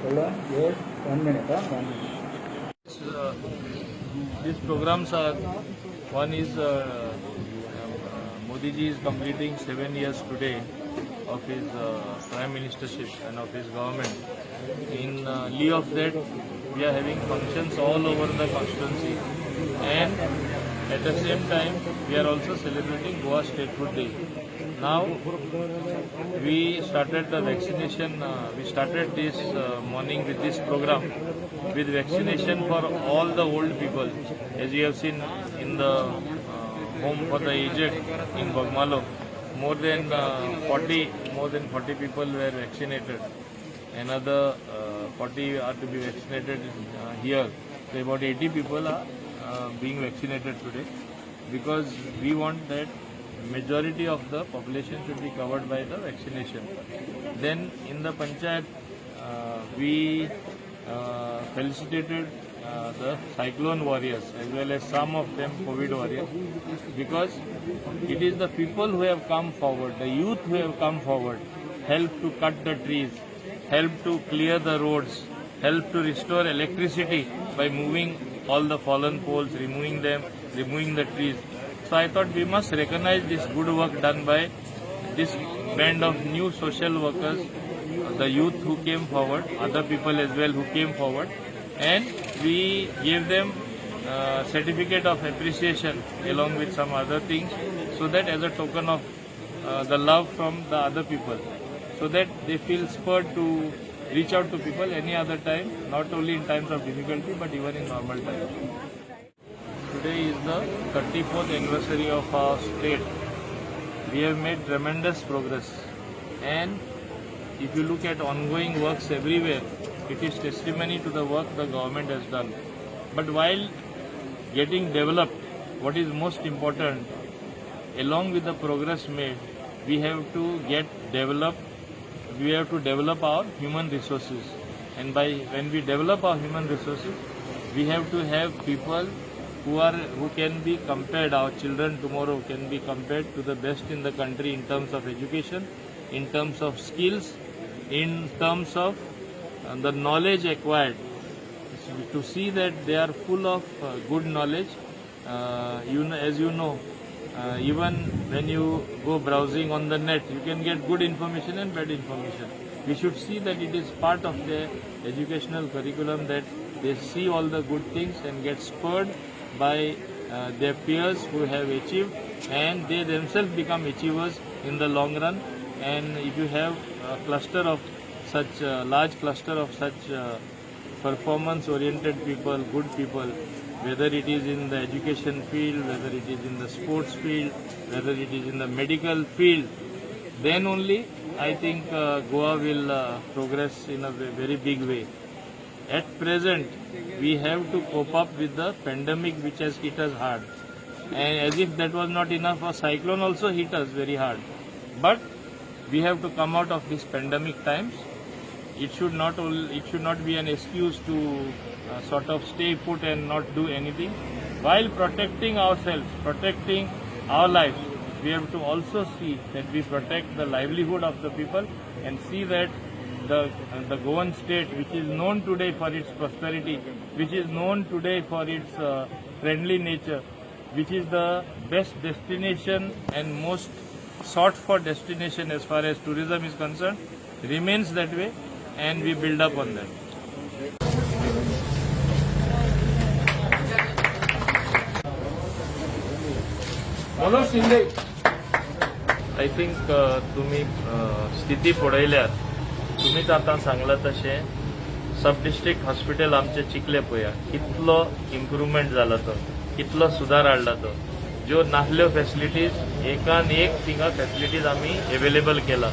Hold on. Yes. 1 minute. 1 minute. These programs are, one is Modi ji is completing 7 years today of his prime ministership and of his government. In lieu of that, we are having functions all over the constituency, and at the same time we are also celebrating Goa Statehood Day. Now we started the vaccination, we started this morning with this program with vaccination for all the old people. As you have seen in the home for the aged in Bagmalo, more than 40 people were vaccinated. Another 40 are to be vaccinated here. So about 80 people are being vaccinated today, because we want that majority of the population should be covered by the vaccination. Then in the panchayat, we felicitated the cyclone warriors as well as some of them COVID warriors, because it is the people who have come forward, the youth who have come forward, help to cut the trees, help to clear the roads, help to restore electricity by moving all the fallen poles, removing them, removing the trees. So I thought we must recognize this good work done by this band of new social workers, the youth who came forward, other people as well who came forward, and we gave them certificate of appreciation along with some other things, so that as a token of the love from the other people, so that they feel spurred to reach out to people any other time, not only in times of difficulty but even in normal times. Today is the 34th anniversary of our state. We have made tremendous progress, and if you look at ongoing works everywhere, it is testimony to the work the government has done. But while getting developed, what is most important, along with the progress made, we have to develop our human resources. And when we develop our human resources, we have to have people who can be compared, our children tomorrow can be compared to the best in the country in terms of education, in terms of skills, in terms of the knowledge acquired, to see that they are full of good knowledge. As you know, even when you go browsing on the net, you can get good information and bad information. We should see that it is part of their educational curriculum, that they see all the good things and get spurred by their peers who have achieved, and they themselves become achievers in the long run. And if you have a cluster of such large cluster of such performance-oriented people, good people, whether it is in the education field, whether it is in the sports field, whether it is in the medical field, then only I think Goa will progress in a very big way. At present, we have to cope up with the pandemic which has hit us hard. And as if that was not enough, a cyclone also hit us very hard. But we have to come out of these pandemic times. It should not be an excuse to sort of stay put and not do anything. While protecting ourselves, protecting our lives, we have to also see that we protect the livelihood of the people, and see that the Goan state, which is known today for its prosperity, which is known today for its friendly nature, which is the best destination and most sought for destination as far as tourism is concerned, remains that way, and we build up on that. I think तुम्ही स्थिती पळयल्यार, तुमीच आतां सांगला तशें सब district hospital आमचे चिखले पळया, कितलो इम्प्रूवमेंट जाला तो, कितलो सुदार हाडला तो. ज्यो नासल्यो फॅसिलिटीज, एकान एक थिंगा फॅसिलिटीज आमी अवेलेबल केला.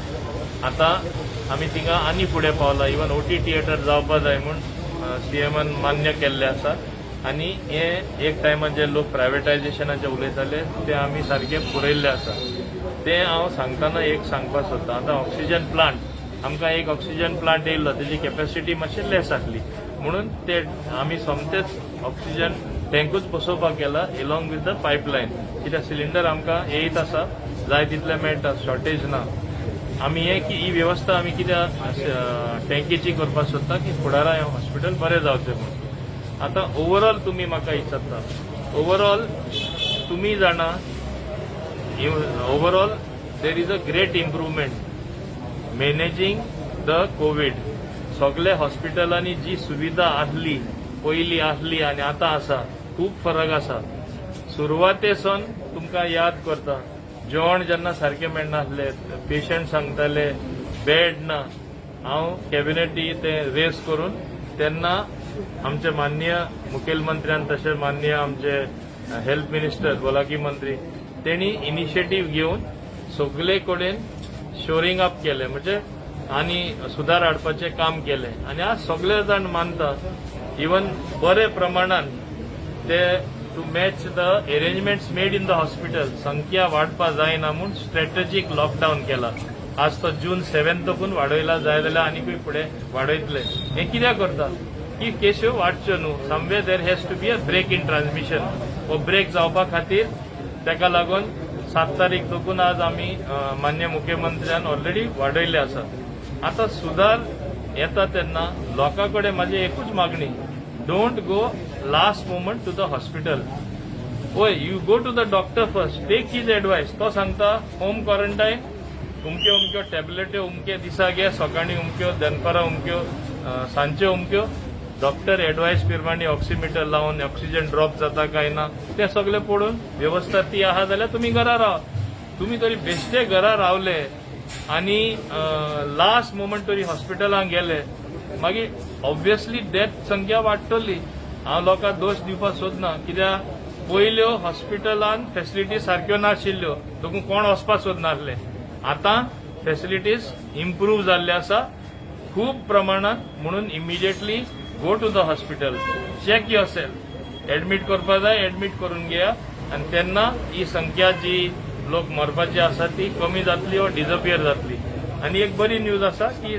आतां आमी थिंगा आनी फुडें पावला. इवन OT थिएटर जावपा जाय म्हूण CMन मान्य केल्लें आसा. आनी हे एक टायमार जे लोक प्रायवेटायझेशनाचे उलयताले ते आमी सारखे पुरयल्ले आसा. ते हांव सांगतना एक सांगपाक सोदतां. आतां ऑक्सिजन प्लांट, आमकां एक ऑक्सिजन प्लांट येयल्लो, तेजी कॅपॅसिटी मातशी लेस आसली म्हणून ते आमी सोमतेच ऑक्सिजन टँकूच बसोवपाक केला एलॉंग विथ द पायपलायन. कित्याक सिलिंडर आमकां येयत आसा, जाय तितले मेळटा, शॉर्टेज ना. आमी ही व्यवस्था आमी कित्याक टँकेची करपाक सोदता की फुडारा हें हॉस्पिटल बरें जावचें म्हणून. आतां ओवरऑल तुमी म्हाका विचारता, ओवरऑल तुमी जाणा overall there is a great improvement managing the Covid. सगळे हॉस्पिटलांनी जी सुविधा आसली पयलीं आसली आनी आतां आसा खूब फरक आसा. सुरवातेसून तुमकां याद करता जेवण जेन्ना सारकें मेळनासलें, पेशंट सांगताले बेड ना, हांव कॅबिनेटी तें रेज करून तेन्ना आमचे माननीय मुखेलमंत्र्यान तशें माननीय आमचे हेल्थ मिनिस्टर भलायकी मंत्री तेणी इनिशिएटीव घेवन सगळे कडेन शोरिंग अप केलें, म्हणजे आनी सुदार हाडपाचें काम केलें. आनी आज सगळे जाण मानता इवन बरे प्रमाणान ते to match the arrangements made in the hospital संख्या वाडपा जायना म्हूण स्ट्रॅटेजीक लॉकडावन केला. आज तो जून 7 तकून वाडयला जाय जाल्यार आनीकूय फुडें वाडयतले. हें कित्याक करता की केश्यो वाडच्यो न्हू. Someway there has to be a break in transmission. हो ब्रेक जावपा खातीर तेका लागून 7 तारीख तकून आज आमी मान्य मुख्यमंत्र्यान ऑलरेडी वाडयल्ले आसा. आतां सुदार येता तेन्ना लोकां कडेन म्हाजी एकूच मागणी, don't go last moment to the hospital. ओय you go to the doctor first, take his advice. तो सांगता होम क्वॉरंटायन, उमक्यो टॅबलेट्यो उमके दिसा घे, सकाळीं उमक्यो, दनपारां उमक्यो, सांजच्यो उमक्यो. डॉक्टर एडवायस प्रमाणे ऑक्सिमीटर लावन ऑक्सिजन ड्रॉप जाता काय ना तें सगळें पळोवन व्यवस्था ती आहा जाल्यार तुमी घरा रावा. तुमी तरी बेश्टे घरा रावले आनी लास्ट मोमेंट तरी हॉस्पिटलांत गेले मागीर ऑब्वियसली डेथ संख्या वाडटली. हांव लोकांक दोश दिवपाक सोदना, कित्याक पयल्यो हॉस्पिटलांत फेसिलिटी सारक्यो नाशिल्ल्यो देखून कोण वचपाक सोदनासले. आतां फेसिलिटीज इम्प्रूव जाल्ले आसा खूब प्रमाणात, म्हणून immediately go to the hospital, check yourself, admit करपा जाय एडमीट करून घेया आनी तेन्ना ही संख्या जी लोक मरपाची आसा ती कमी जातली वा डिजपियर जातली. आनी एक बरी न्यूज आसा की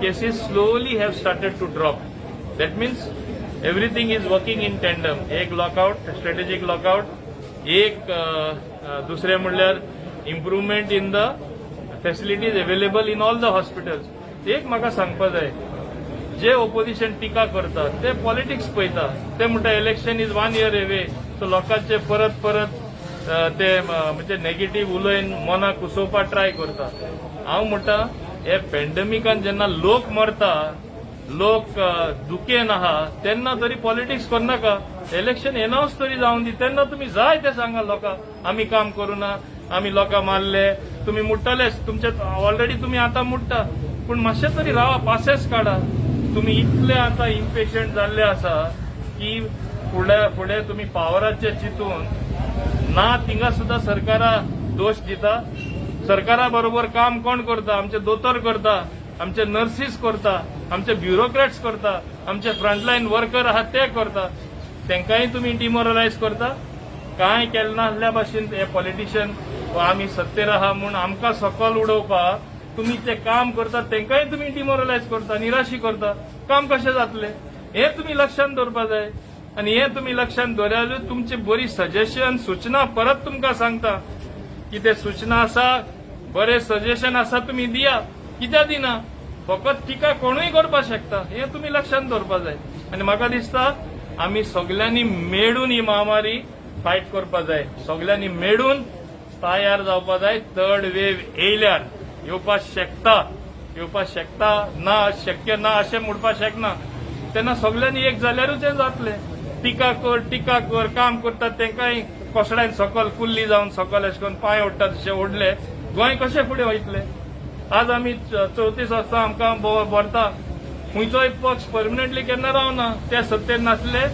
cases slowly have started to drop. That means everything is working in tandem. एक लॉकआउट स्ट्रॅटेजीक लॉकआउट, एक दुसरें म्हणल्यार improvement in the facilities available in all the hospitals. एक म्हाका सांगपा जाय, जे ओपोजिशन टिका करता ते पॉलिटिक्स पळयता. ते म्हणटा election is 1 year away, so लोकांचे परत परत ते म्हणजे नेगेटीव उलयन मनाक कुसोवपाक ट्राय करता. हांव म्हणटा हे पॅन्डेमिकान जेन्ना लोक मरता, लोक दुखेन आहा तेन्ना तरी पॉलिटिक्स करनाका. इलेक्शन एनावन्स तरी जावन दी, तेन्ना तुमी जाय ते सांगा लोकांक आमी काम करूना, आमी लोकां मारले. तुमी मुट्टलेच, तुमचे ऑलरेडी तुमी आतां मुट्टा, पूण मातशें तरी रावा, पासेस काडा. तुमी इतले आतां इम्पेशंट जाल्ले आसा की फुडें तुमी पावराचे चिंतून ना थिंगा सुद्धा सरकारा दोष दिता. सरकारा बरोबर काम कोण करता? आमचे दोतोर करता, आमचे नर्सीस करता, आमचे ब्युरोक्रेट्स करता, आमचे फ्रंटलाईन वर्कर आहात ते करता. तेंकांय तुमी डिमोरलायज करता. कांय केलें नासल्या भाशेन हे पॉलिटिशियन आमी सत्तेर आहा म्हूण आमकां सकयल उडोवपाक तुमी ते काम करता, तेंकांय तुमी डिमोरलायज करता, निराशी करता. काम कशें जातलें हें तुमी लक्षांत दवरपाक जाय. आनी हें तुमी लक्षांत दवरल्यार तुमची बरी सजेशन सूचना परत तुमकां सांगता की ते सूचना आसा, बरे सजेशन आसा तुमी दिया. कित्याक दिना? फकत टिका कोणूय करपाक शकता, हें तुमी लक्षांत दवरपाक जाय. आनी म्हाका दिसता आमी सगळ्यांनी मेळून ही महामारी फायट करपाक जाय. सगळ्यांनी मेळून तयार जावपाक जाय. थर्ड वेव येयल्यार येवपाक शकता ना, शक्य ना अशें म्हणपाक शकना. तेन्ना सगळ्यांनी एक जाल्यारूच हें जातलें. टिका कर काम करतात तेंकांय कोसड्यान सकयल कुल्ली जावन सकयल अशें करून पांय ओडटा तशें ओडले. गोंय कशें फुडें वयतलें? आज आमी 34 वर्सां आमकां भरता. खंयचोय पक्ष परमनंटली केन्ना रावना. ते सत्तेर नासले,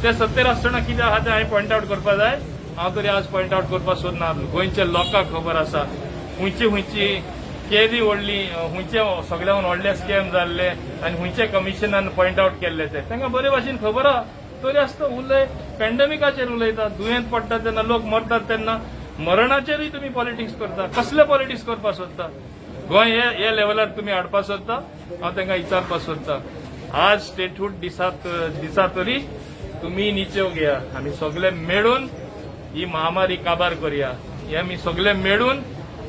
ते सत्तेर आसतना कितें आहा तें हांवें पॉयंट आवट करपाक जाय. हांव तरी आज पॉयंट आवट करपाक सोदना. गोंयच्या लोकांक खबर आसा खंयची केदी व्हडली, खंयचे सगळ्यान व्हडले स्कॅम जाल्ले आनी खंयचे कमिशनान पॉयंट आवट केल्ले ते तांकां बरे भाशेन खबर आहा. तरी आसता उलय पॅन्डेमिकाचेर उलयता. दुयेंत पडटा तेन्ना लोक मरतात तेन्ना मरणाचेरूय तुमी पॉलिटिक्स करता. कसले पॉलिटिक्स करपाक सोदता? गोंय हे लेवलार तुमी हाडपाक सोदता? हांव तांकां विचारपाक सोदता. आज स्टेटहूड दिसा तरी तुमी निचेव घेया. आमी सगळे मेळून ही महामारी काबार करया. हे आमी सगळे मेळून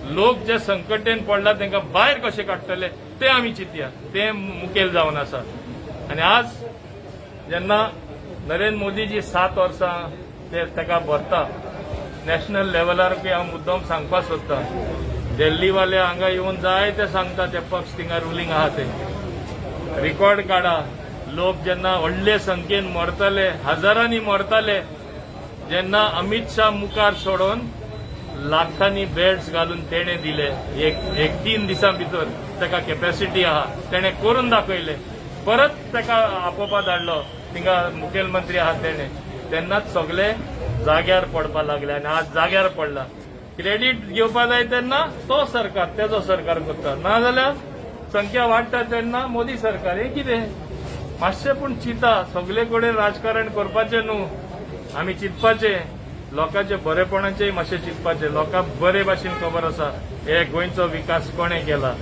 लोक जे संकटेन पडला तांकां भायर कशे काडटले ते आमी चिंतया, ते मुखेल जावन आसा. आनी आज जेन्ना नरेंद्र मोदीजी 7 वर्सां ताका भरता नॅशनल लेवलार बी हांव मुद्दम सांगपाक सोदता. दिल्लीवाले हांगा येवन जाय ते सांगता ते पक्ष थिंगा रुलींग आहा ते रिकॉर्ड काढा. लोक जेन्ना व्हडले संख्येन मरतले, हजारांनी मरतले, जेन्ना अमित शाह मुखार सोडून लाखांनी बेड्स घालून तेणे दिले. एक 3 दिसां भितर ताका कॅपॅसिटी आहा, तेणे करून दाखयले. परत ताका आपोवपा धाडलो थिंगा मुखेलमंत्री आहा तेणे. तेन्नाच सगळे जाग्यार पडपा लागले आनी आज जाग्यार पडला. क्रेडीट घेवपा जाय तेन्ना तो सरकार, तेजो सरकार करता, नाजाल्यार संख्या वाडटा तेन्ना मोदी सरकार. हें कितें? मातशें पूण चिंता. सगळे कडेन राजकारण करपाचें न्हू, आमी चिंतपाचें. लोकांच्या बरेपणाचेय मातशें चिंतपाचें. लोकांक बरे भाशेन खबर आसा हे गोंयचो विकास कोणें केला,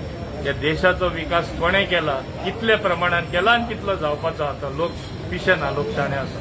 या देशाचो विकास कोणें केला, कितले प्रमाणात केला आनी कितलो जावपाचो आतां. लोक पिशेना, लोक शाणे आसा.